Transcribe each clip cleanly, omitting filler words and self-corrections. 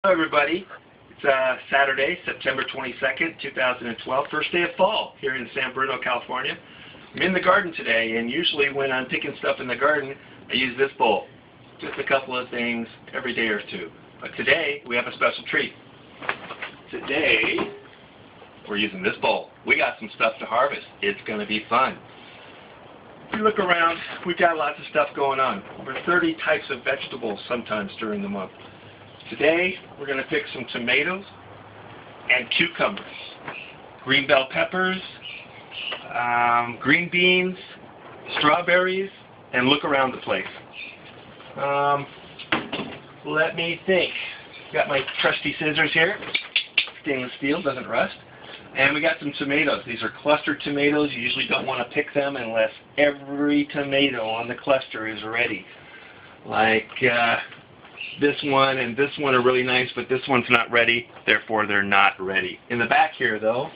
Hello everybody, it's Saturday, September 22nd, 2012, first day of fall here in San Bruno, California. I'm in the garden today, and usually when I'm picking stuff in the garden, I use this bowl. Just a couple of things every day or two. But today, we have a special treat. Today, we're using this bowl. We got some stuff to harvest. It's going to be fun. If you look around, we've got lots of stuff going on. Over 30 types of vegetables sometimes during the month. Today, we're going to pick some tomatoes and cucumbers, green bell peppers, green beans, strawberries, and look around the place. Let me think. Got my trusty scissors here. Stainless steel, doesn't rust. And we got some tomatoes. These are clustered tomatoes. You usually don't want to pick them unless every tomato on the cluster is ready. Like this one and this one are really nice, but this one's not ready, therefore they're not ready. In the back here, though,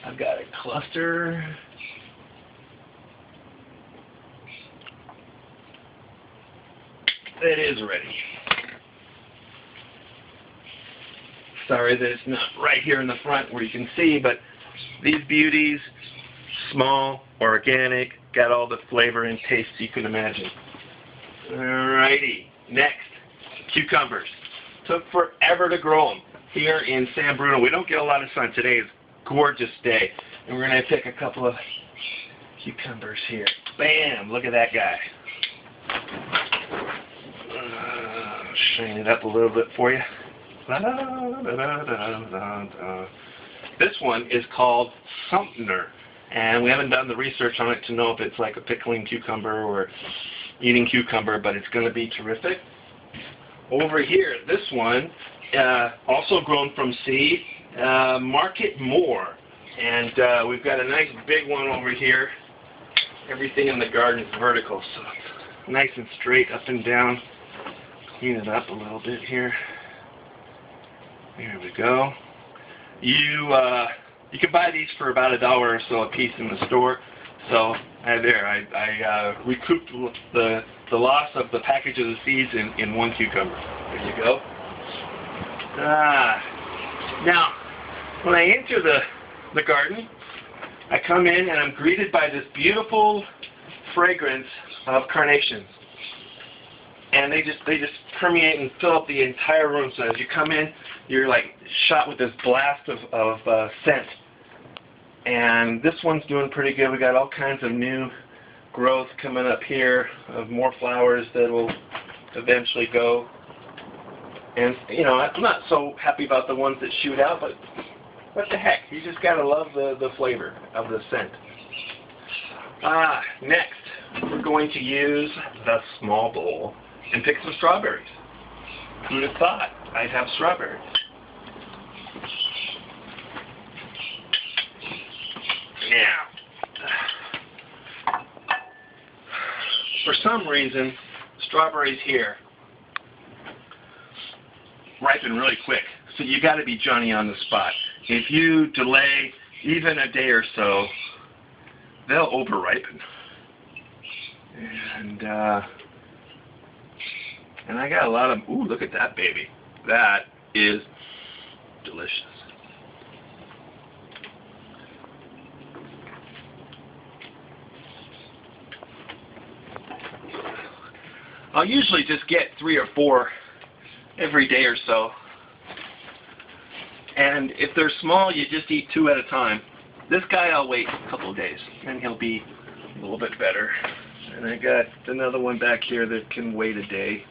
I've got a cluster. It is ready. Sorry that it's not right here in the front where you can see, but these beauties, small, organic, got all the flavor and taste you can imagine. Alrighty, next, cucumbers. Took forever to grow them here in San Bruno. We don't get a lot of sun. Today is a gorgeous day, and we're going to pick a couple of cucumbers here. Bam! Look at that guy. Shine it up a little bit for you. This one is called Sumner, and we haven't done the research on it to know if it's like a pickling cucumber or eating cucumber, but it's going to be terrific. Over here, this one, also grown from seed, Market More, and we've got a nice big one over here. Everything in the garden is vertical, so it's nice and straight up and down. Clean it up a little bit here. There we go. You can buy these for about $1 or so a piece in the store. So I recouped the loss of the package of the seeds in one cucumber. There you go. Now, when I enter the garden, I come in and I'm greeted by this beautiful fragrance of carnations. And they just permeate and fill up the entire room. So as you come in, you're like shot with this blast of scent. And this one's doing pretty good. We got all kinds of new growth coming up here of more flowers that will eventually go. And you know, I'm not so happy about the ones that shoot out, but what the heck? You just gotta love the flavor of the scent. Next, we're going to use the small bowl and pick some strawberries. Who'd have thought I'd have strawberries? Now, for some reason, strawberries here ripen really quick, so you got to be Johnny on the spot. If you delay even a day or so, they'll over-ripen. And I got a lot of, ooh, look at that baby. That is delicious. I'll usually just get 3 or 4 every day or so. And if they're small, you just eat 2 at a time. This guy I'll wait a couple of days, and he'll be a little bit better. And I got another one back here that can wait a day.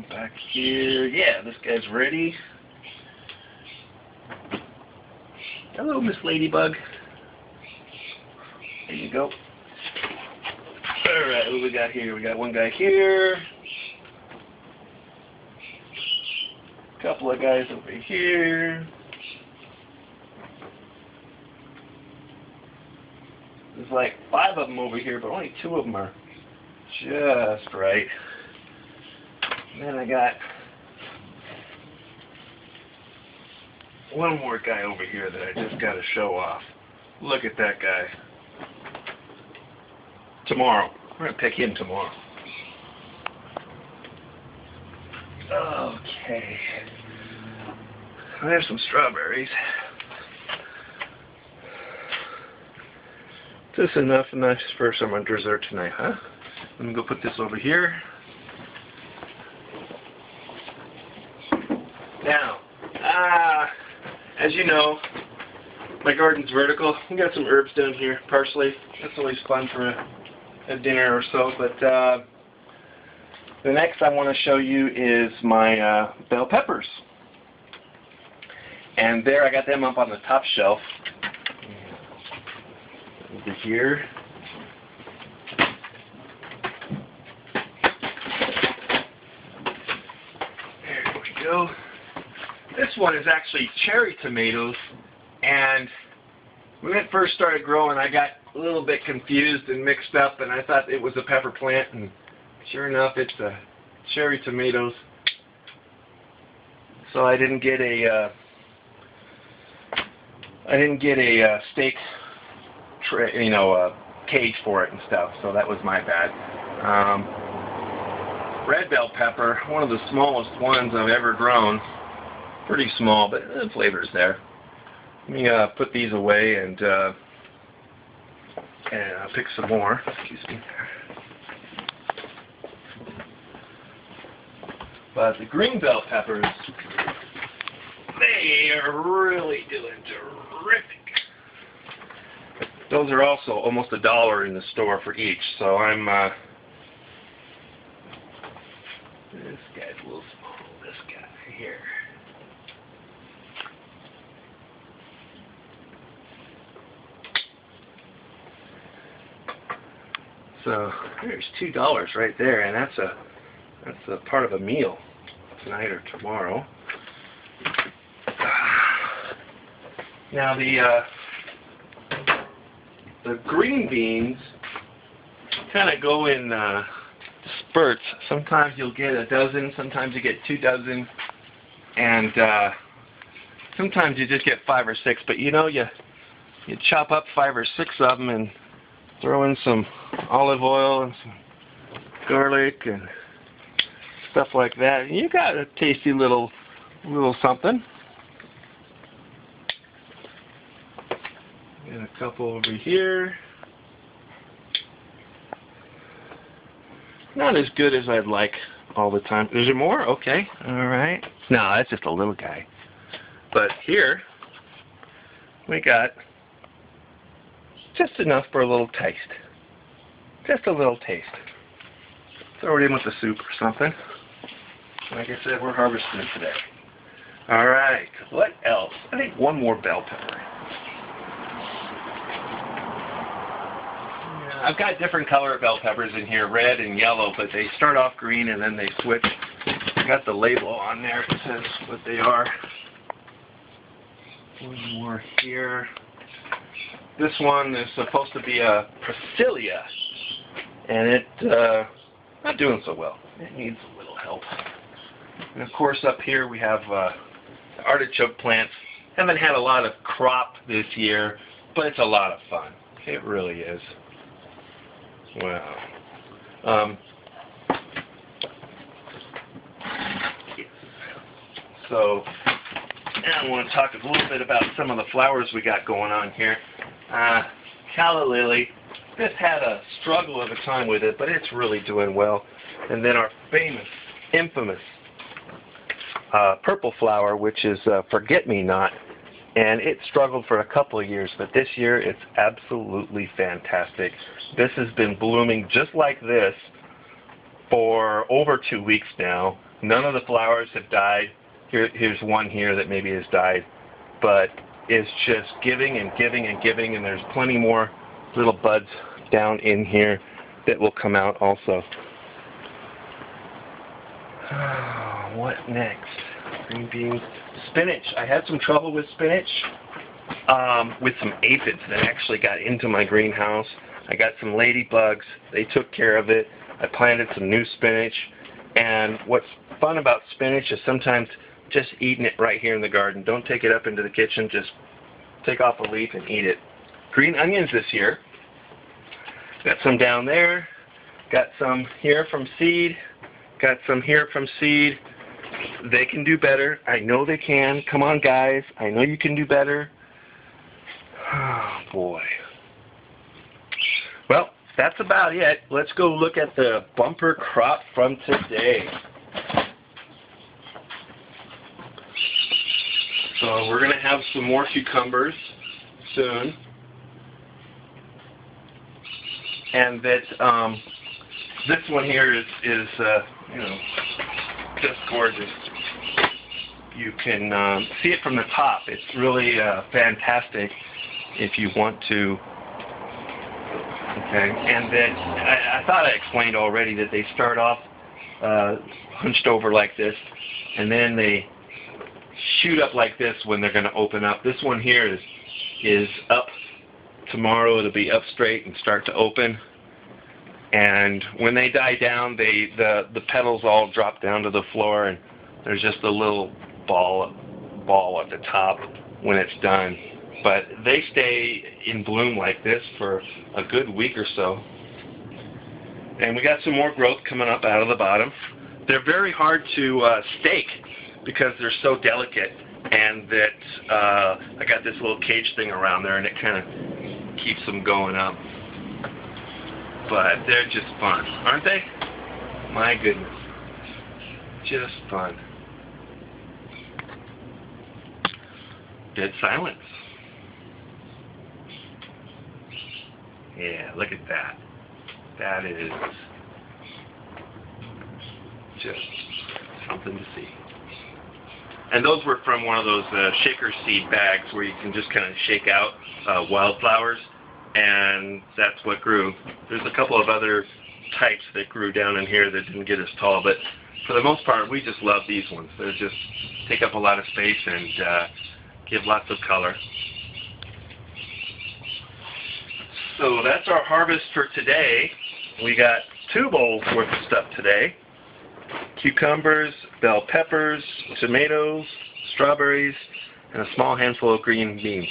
Back here, yeah, this guy's ready. Hello, Miss Ladybug. There you go. Alright, what do we got here? We got one guy here. A couple of guys over here. There's like 5 of them over here, but only 2 of them are just right. And then I got one more guy over here that I just got to show off. Look at that guy. Tomorrow. We're going to pick him tomorrow. Okay. I have some strawberries. Just enough for some dessert tonight, huh? Let me go put this over here. Now, as you know, my garden's vertical. We got some herbs down here, parsley. That's always fun for a dinner or so. But the next I want to show you is my bell peppers. And there, I got them up on the top shelf. Over here. There we go. This one is actually cherry tomatoes, and when it first started growing, I got a little bit confused and mixed up, and I thought it was a pepper plant, and sure enough, it's cherry tomatoes. So I didn't get a steak tray, cage for it and stuff. So that was my bad. Red bell pepper, one of the smallest ones I've ever grown. Pretty small, but the flavor's there. Let me put these away and pick some more. Excuse me. But the green bell peppers, they are really doing terrific. Those are also almost $1 in the store for each. So I'm. This guy's a little small. This guy here. So there's $2 right there, and that's a part of a meal tonight or tomorrow. Now the green beans kind of go in spurts. Sometimes you'll get a dozen, sometimes you get 2 dozen, and sometimes you just get 5 or 6. But you chop up 5 or 6 of them and throw in some olive oil and some garlic and stuff like that. You got a tasty little something. And a couple over here. Not as good as I'd like all the time. Is there more? Okay. All right. No, that's just a little guy. But here we got just enough for a little taste. Just a little taste. Throw it in with the soup or something. Like I said, we're harvesting it today. All right. What else? I think one more bell pepper. I've got different color bell peppers in here, red and yellow, but they start off green and then they switch. I got the label on there. It says what they are. One more here. This one is supposed to be a Priscilla, and it's not doing so well. It needs a little help. And of course up here we have artichoke plants. Haven't had a lot of crop this year, but it's a lot of fun. It really is. Wow. So now I want to talk a little bit about some of the flowers we got going on here. Calla lily. This had a struggle of a time with it, but it's really doing well. And then our famous, infamous purple flower, which is forget-me-not. And it struggled for a couple of years, but this year it's absolutely fantastic. This has been blooming just like this for over 2 weeks now. None of the flowers have died. Here's one here that maybe has died, but it's just giving and giving and giving, and there's plenty more little buds down in here that will come out also. What next? Green beans. Spinach. I had some trouble with spinach, with some aphids that actually got into my greenhouse. I got some ladybugs. They took care of it. I planted some new spinach. And what's fun about spinach is sometimes just eating it right here in the garden. Don't take it up into the kitchen. Just take off a leaf and eat it. Green onions this year. Got some down there. Got some here from seed. Got some here from seed. they can do better. I know they can. Come on, guys. I know you can do better. Oh, boy. Well, that's about it. Let's go look at the bumper crop from today. So we're going to have some more cucumbers soon. And that this one here is you know, just gorgeous. You can see it from the top. It's really fantastic if you want to. Okay, and then I thought I explained already that they start off hunched over like this, and then they shoot up like this when they're going to open up. This one here is up. Tomorrow it'll be up straight and start to open. And when they die down, the petals all drop down to the floor, and there's just a little ball at the top when it's done. But they stay in bloom like this for a good week or so. And we got some more growth coming up out of the bottom. They're very hard to stake because they're so delicate, and that I got this little cage thing around there, and it kind of keeps them going up. But they're just fun, aren't they? My goodness. Just fun. Dead silence. Yeah, look at that. That is just something to see. And those were from one of those shaker seed bags where you can just kind of shake out wildflowers, and that's what grew. There's a couple of other types that grew down in here that didn't get as tall, but for the most part, we just love these ones. They just take up a lot of space and give lots of color. So that's our harvest for today. We got 2 bowls worth of stuff today. Cucumbers, bell peppers, tomatoes, strawberries, and a small handful of green beans.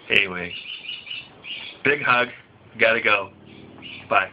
Anyway, big hug. Gotta go. Bye.